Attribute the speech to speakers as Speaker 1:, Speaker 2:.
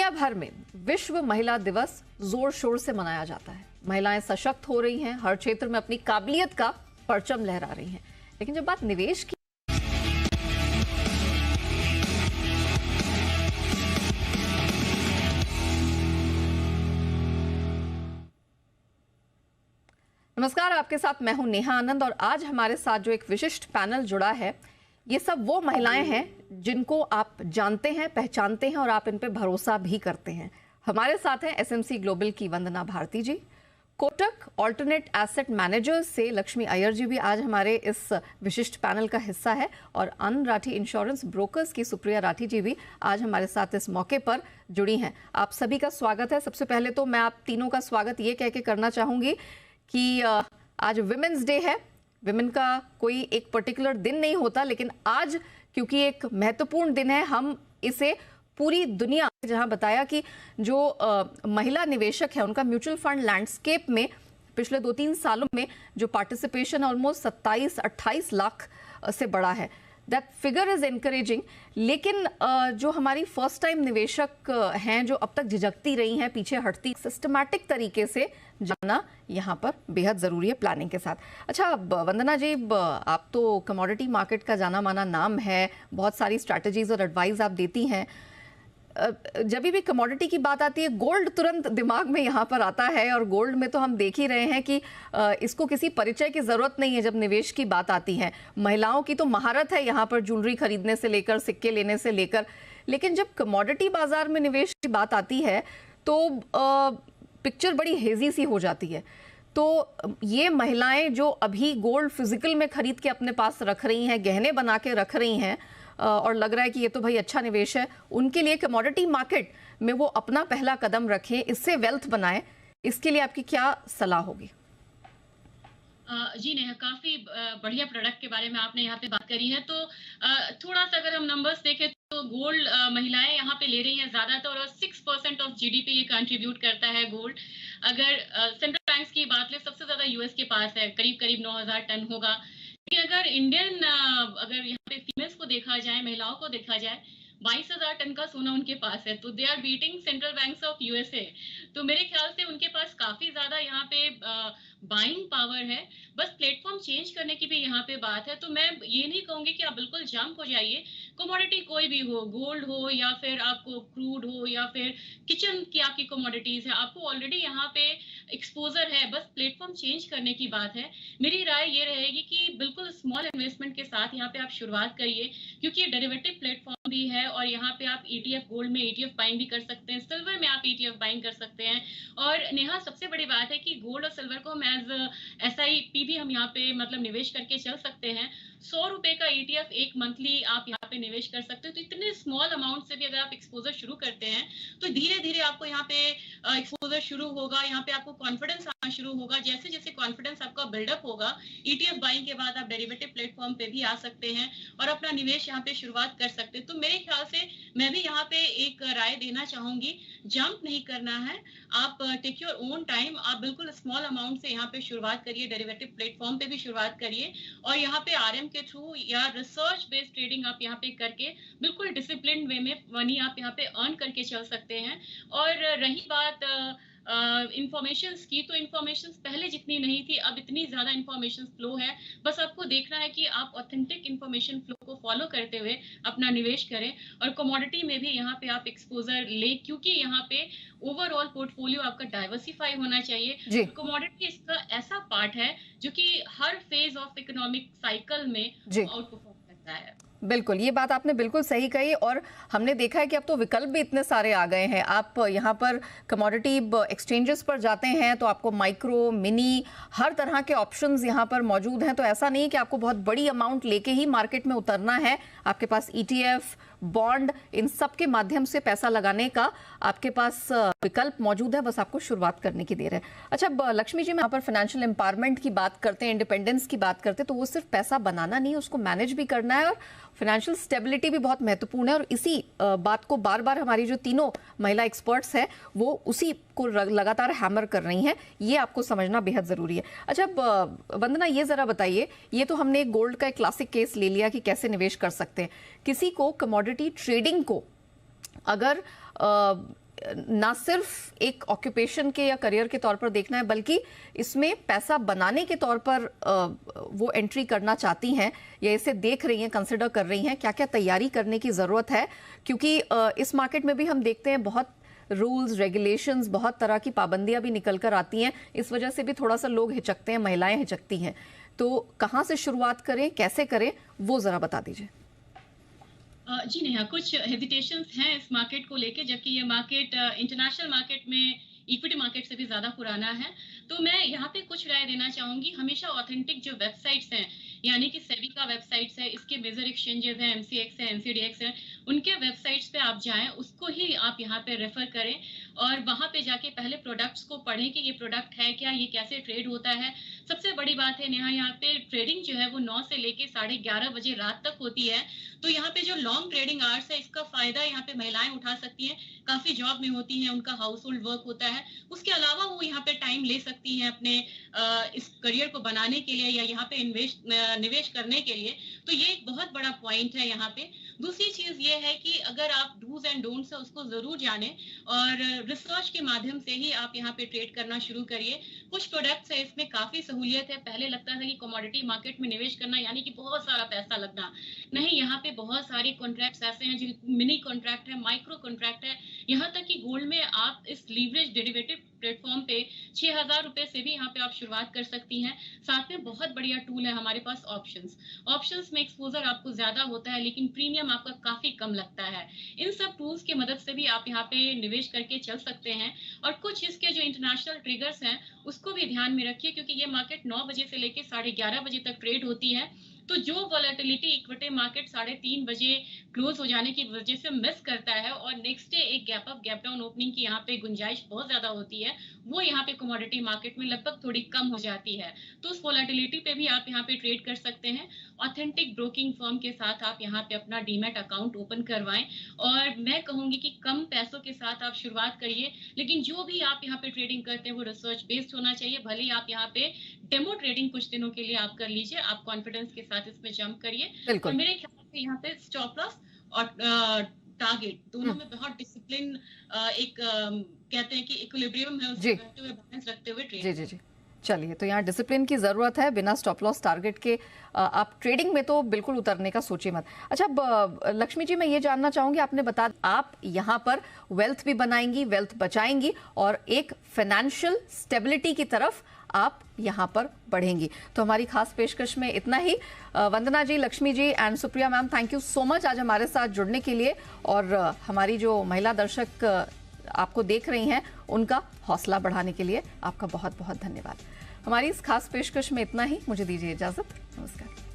Speaker 1: दुनिया भर में विश्व महिला दिवस जोर शोर से मनाया जाता है। महिलाएं सशक्त हो रही हैं, हर क्षेत्र में अपनी काबिलियत का परचम लहरा रही हैं। लेकिन जब बात निवेश की नमस्कार, आपके साथ मैं हूं नेहा आनंद और आज हमारे साथ जो एक विशिष्ट पैनल जुड़ा है, ये सब वो महिलाएं हैं जिनको आप जानते हैं, पहचानते हैं और आप इन पे भरोसा भी करते हैं। हमारे साथ हैं एसएमसी ग्लोबल की वंदना भारती जी, कोटक ऑल्टरनेट एसेट मैनेजर्स से लक्ष्मी अय्यर जी भी आज हमारे इस विशिष्ट पैनल का हिस्सा है और अन राठी इंश्योरेंस ब्रोकर्स की सुप्रिया राठी जी भी आज हमारे साथ इस मौके पर जुड़ी हैं। आप सभी का स्वागत है। सबसे पहले तो मैं आप तीनों का स्वागत ये कह के करना चाहूंगी कि आज विमेंस डे है। विमेन का कोई एक पर्टिकुलर दिन नहीं होता, लेकिन आज क्योंकि एक महत्वपूर्ण दिन है, हम इसे पूरी दुनिया, जहां बताया कि जो महिला निवेशक है उनका म्यूचुअल फंड लैंडस्केप में पिछले 2-3 सालों में जो पार्टिसिपेशन ऑलमोस्ट 27-28 लाख से बढ़ा है। That figure is encouraging. लेकिन जो हमारी फर्स्ट टाइम निवेशक हैं, जो अब तक झिझकती रही हैं, पीछे हटती, सिस्टमैटिक तरीके से जाना यहाँ पर बेहद ज़रूरी है प्लानिंग के साथ। अच्छा वंदना जी, आप तो कमोडिटी मार्केट का जाना माना नाम है, बहुत सारी स्ट्रैटेजीज और एडवाइस आप देती हैं। जब भी कमोडिटी की बात आती है, गोल्ड तुरंत दिमाग में यहाँ पर आता है और गोल्ड में तो हम देख ही रहे हैं कि इसको किसी परिचय की ज़रूरत नहीं है जब निवेश की बात आती है। महिलाओं की तो महारत है यहाँ पर ज्वेलरी खरीदने से लेकर सिक्के लेने से लेकर, लेकिन जब कमोडिटी बाजार में निवेश की बात आती है तो पिक्चर बड़ी हेजी सी हो जाती है। तो ये महिलाएं जो अभी गोल्ड फिजिकल में खरीद के अपने पास रख रही हैं, गहने बना के रख रही हैं और लग रहा है कि ये तो भाई अच्छा निवेश है, उनके लिए कमोडिटी मार्केट में वो अपना पहला कदम रखें, इससे वेल्थ बनाएं, इसके लिए आपकी क्या सलाह होगी?
Speaker 2: जी नेहा, काफी बढ़िया प्रोडक्ट के बारे में आपने यहाँ पे बात करी है। तो थोड़ा सा अगर हम नंबर्स देखें तो गोल्ड महिलाएं यहाँ पे ले रही हैं ज्यादातर, और 6% ऑफ जीडीपी ये कंट्रीब्यूट करता है गोल्ड। अगर सेंट्रल बैंक्स की बात ले, सबसे ज्यादा यूएस के पास है, करीब 9000 टन होगा। लेकिन अगर इंडियन अगर यहाँ पे फीमेल्स को देखा जाए, महिलाओं को देखा जाए, 22,000 टन का सोना उनके पास है। तो they are beating central banks of USA. तो मेरे ख्याल से उनके पास काफी ज्यादा यहाँ पे बाइंग पावर है। बस प्लेटफॉर्म चेंज करने की भी यहाँ पे बात है। तो मैं ये नहीं कहूंगी कि आप बिल्कुल जंप हो जाइए। कमोडिटी कोई भी हो, गोल्ड हो या फिर आपको क्रूड हो या फिर किचन की आपकी कमोडिटीज है, आपको ऑलरेडी यहाँ पे एक्सपोजर है, बस प्लेटफॉर्म चेंज करने की बात है। मेरी राय ये रहेगी कि बिल्कुल स्मॉल इन्वेस्टमेंट के साथ यहाँ पे आप शुरुआत करिए, क्योंकि ये डेरिवेटिव प्लेटफॉर्म भी है और यहाँ पे आप ईटीएफ, गोल्ड में ईटीएफ बाइंग भी कर सकते हैं, सिल्वर में आप ईटीएफ बाइंग कर सकते हैं। और नेहा, सबसे बड़ी बात है कि गोल्ड और सिल्वर को हम एज एसआईपी भी हम यहाँ पे मतलब निवेश करके चल सकते हैं। 100 रुपए का ईटीएफ एक मंथली आप यहाँ पे निवेश कर सकते हो। तो इतने स्मॉल अमाउंट से भी अगर आप एक्सपोजर शुरू करते हैं तो धीरे धीरे आपको यहाँ पे एक्सपोजर शुरू होगा, यहाँ पे आपको कॉन्फिडेंस आना शुरू होगा। जैसे जैसे कॉन्फिडेंस आपका बिल्डअप होगा, ईटीएफ बाइंग के बाद आप डेरिवेटिव प्लेटफॉर्म पे भी आ सकते हैं और अपना निवेश यहाँ पे शुरुआत कर सकते हैं। तो मेरे ख्याल से मैं भी यहाँ पे एक राय देना चाहूंगी, जंप नहीं करना है, आप टेक योर ओन टाइम। आप बिल्कुल स्मॉल अमाउंट से यहाँ पे शुरुआत करिए, डेरिवेटिव प्लेटफॉर्म पे भी शुरुआत करिए और यहाँ पे आरएम के थ्रू या रिसर्च बेस्ड ट्रेडिंग आप यहाँ पे करके बिल्कुल डिसिप्लिन वे में मनी आप यहाँ पे अर्न करके चल सकते हैं। और रही बात इंफॉर्मेशन की, तो इंफॉर्मेशन पहले जितनी नहीं थी, अब इतनी ज्यादा इंफॉर्मेशन फ्लो है। बस आपको देखना है कि आप ऑथेंटिक इंफॉर्मेशन फ्लो को फॉलो करते हुए अपना निवेश करें। और कमोडिटी में भी यहाँ पे आप एक्सपोजर ले, क्योंकि यहाँ पे ओवरऑल पोर्टफोलियो आपका डाइवर्सिफाई होना चाहिए। कमोडिटी इसका ऐसा पार्ट है जो कि हर फेज ऑफ इकोनॉमिक साइकिल में आउट परफॉर्म करता है।
Speaker 1: बिल्कुल, ये बात आपने बिल्कुल सही कही और हमने देखा है कि अब तो विकल्प भी इतने सारे आ गए हैं। आप यहाँ पर कमोडिटी एक्सचेंजेस पर जाते हैं तो आपको माइक्रो, मिनी, हर तरह के ऑप्शंस यहाँ पर मौजूद हैं। तो ऐसा नहीं है कि आपको बहुत बड़ी अमाउंट लेके ही मार्केट में उतरना है। आपके पास ईटीएफ, बॉन्ड, इन सब के माध्यम से पैसा लगाने का आपके पास विकल्प मौजूद है, बस आपको शुरुआत करने की देर है। अच्छा लक्ष्मी जी, मैं यहाँ पर फाइनेंशियल एम्पावरमेंट की बात करते हैं, इंडिपेंडेंस की बात करते हैं, तो वो सिर्फ पैसा बनाना नहीं है, उसको मैनेज भी करना है और फाइनेंशियल स्टेबिलिटी भी बहुत महत्वपूर्ण है। और इसी बात को बार बार हमारी जो तीनों महिला एक्सपर्ट्स हैं वो उसी को लगातार हैमर कर रही हैं, ये आपको समझना बेहद ज़रूरी है। अच्छा वंदना, ये ज़रा बताइए, ये तो हमने गोल्ड का एक क्लासिक केस ले लिया कि कैसे निवेश कर सकते हैं। किसी को कमोडिटी ट्रेडिंग को अगर ना सिर्फ एक ऑक्यूपेशन के या करियर के तौर पर देखना है, बल्कि इसमें पैसा बनाने के तौर पर वो एंट्री करना चाहती हैं या इसे देख रही हैं, कंसिडर कर रही हैं, क्या क्या तैयारी करने की ज़रूरत है? क्योंकि इस मार्केट में भी हम देखते हैं बहुत रूल्स रेगुलेशंस, बहुत तरह की पाबंदियां भी निकल कर आती हैं। इस वजह से भी थोड़ा सा लोग हिचकते हैं, महिलाएं हिचकती हैं। तो कहाँ से शुरुआत करें, कैसे करें, वो ज़रा बता दीजिए।
Speaker 2: जी नेहा, कुछ हेजिटेशंस हैं इस मार्केट को लेके, जबकि ये मार्केट इंटरनेशनल मार्केट में इक्विटी मार्केट से भी ज़्यादा पुराना है। तो मैं यहाँ पे कुछ राय देना चाहूँगी। हमेशा ऑथेंटिक जो वेबसाइट्स हैं, यानी कि सेबी का वेबसाइट्स है, इसके मेजर एक्सचेंजेस हैं, एमसीएक्स है, एनसीडीएक्स है, उनके वेबसाइट्स पे आप जाएं, उसको ही आप यहाँ पे रेफर करें और वहाँ पे जाके पहले प्रोडक्ट्स को पढ़ें कि ये प्रोडक्ट है क्या, ये कैसे ट्रेड होता है। सबसे बड़ी बात है नेहा, यहाँ पे ट्रेडिंग जो है वो 9 से लेके 11:30 बजे रात तक होती है। तो यहाँ पे जो लॉन्ग ट्रेडिंग आवर्स है, इसका फायदा यहाँ पे महिलाएं उठा सकती हैं। काफी जॉब में होती हैं, उनका हाउस होल्ड वर्क होता है, उसके अलावा वो यहाँ पे टाइम ले सकती हैं अपने इस करियर को बनाने के लिए या यहाँ पे निवेश करने के लिए। तो ये एक बहुत बड़ा पॉइंट है यहाँ पे। दूसरी चीज ये है कि अगर आप डूज एंड डोंट्स है उसको जरूर जानें और रिसर्च के माध्यम से ही आप यहाँ पे ट्रेड करना शुरू करिए। कुछ प्रोडक्ट्स है, इसमें काफी सहूलियत है। पहले लगता था कि कमोडिटी मार्केट में निवेश करना यानी कि बहुत सारा पैसा लगना, नहीं, यहाँ पे बहुत सारे कॉन्ट्रैक्ट्स ऐसे हैं जो मिनी कॉन्ट्रैक्ट है, माइक्रो कॉन्ट्रैक्ट है। यहाँ तक कि गोल्ड में आप इस लीवरेज डेरिवेटिव प्लेटफॉर्म पे 6,000 रुपए से भी यहाँ पे आप शुरुआत कर सकती हैं। साथ में बहुत बढ़िया टूल है हमारे पास ऑप्शंस में एक्सपोजर आपको ज्यादा होता है लेकिन प्रीमियम आपका काफी कम लगता है। इन सब टूल्स की मदद से भी आप यहाँ पे निवेश करके चल सकते हैं। और कुछ इसके जो इंटरनेशनल ट्रिगर्स हैं उसको भी ध्यान में रखिए, क्योंकि ये मार्केट 9 बजे से लेके 11:30 बजे तक ट्रेड होती है। तो जो वॉलेटिलिटी इक्विटी मार्केट 3:30 बजे क्लोज हो जाने की वजह से मिस करता है और नेक्स्ट डे एक gap up gap down opening की यहाँ पे गुंजाइश बहुत ज्यादा होती है, वो यहाँ पे कमोडिटी मार्केट में लगभग थोड़ी कम हो जाती है। तो उस वॉलेटिलिटी पे भी आप यहाँ पे ट्रेड कर सकते हैं। ऑथेंटिक ब्रोकिंग फर्म के साथ आप यहाँ पे अपना डीमैट अकाउंट ओपन करवाएं और मैं कहूंगी कि कम पैसों के साथ आप शुरुआत करिए, लेकिन जो भी आप यहाँ पे ट्रेडिंग करते हैं वो रिसर्च बेस्ड होना चाहिए। भले ही आप यहाँ पे डेमो ट्रेडिंग कुछ दिनों के लिए आप कर लीजिए, आप कॉन्फिडेंस के साथ इसमें जंप करिए। और मेरे ख्याल से यहाँ पे स्टॉप लॉस और टारगेट दोनों में बहुत डिसिप्लिन, एक कहते हैं कि इक्विलिब्रियम है, उसको रखते हुए, बैलेंस रखते हुए ट्रेड।
Speaker 1: जी। चलिए, तो यहाँ डिसिप्लिन की ज़रूरत है। बिना स्टॉप लॉस टारगेट के आप ट्रेडिंग में तो बिल्कुल उतरने का सोचिए मत। अच्छा, लक्ष्मी जी, मैं ये जानना चाहूंगी, आपने बता आप यहाँ पर वेल्थ भी बनाएंगी, वेल्थ बचाएंगी और एक फाइनेंशियल स्टेबिलिटी की तरफ आप यहाँ पर बढ़ेंगी। तो हमारी खास पेशकश में इतना ही। Vandana ji, Lakshmi ji and Supriya ma'am, thank you so much आज हमारे साथ जुड़ने के लिए। और हमारी जो महिला दर्शक आपको देख रही हैं उनका हौसला बढ़ाने के लिए आपका बहुत बहुत धन्यवाद। हमारी इस खास पेशकश में इतना ही। मुझे दीजिए इजाजत। नमस्कार।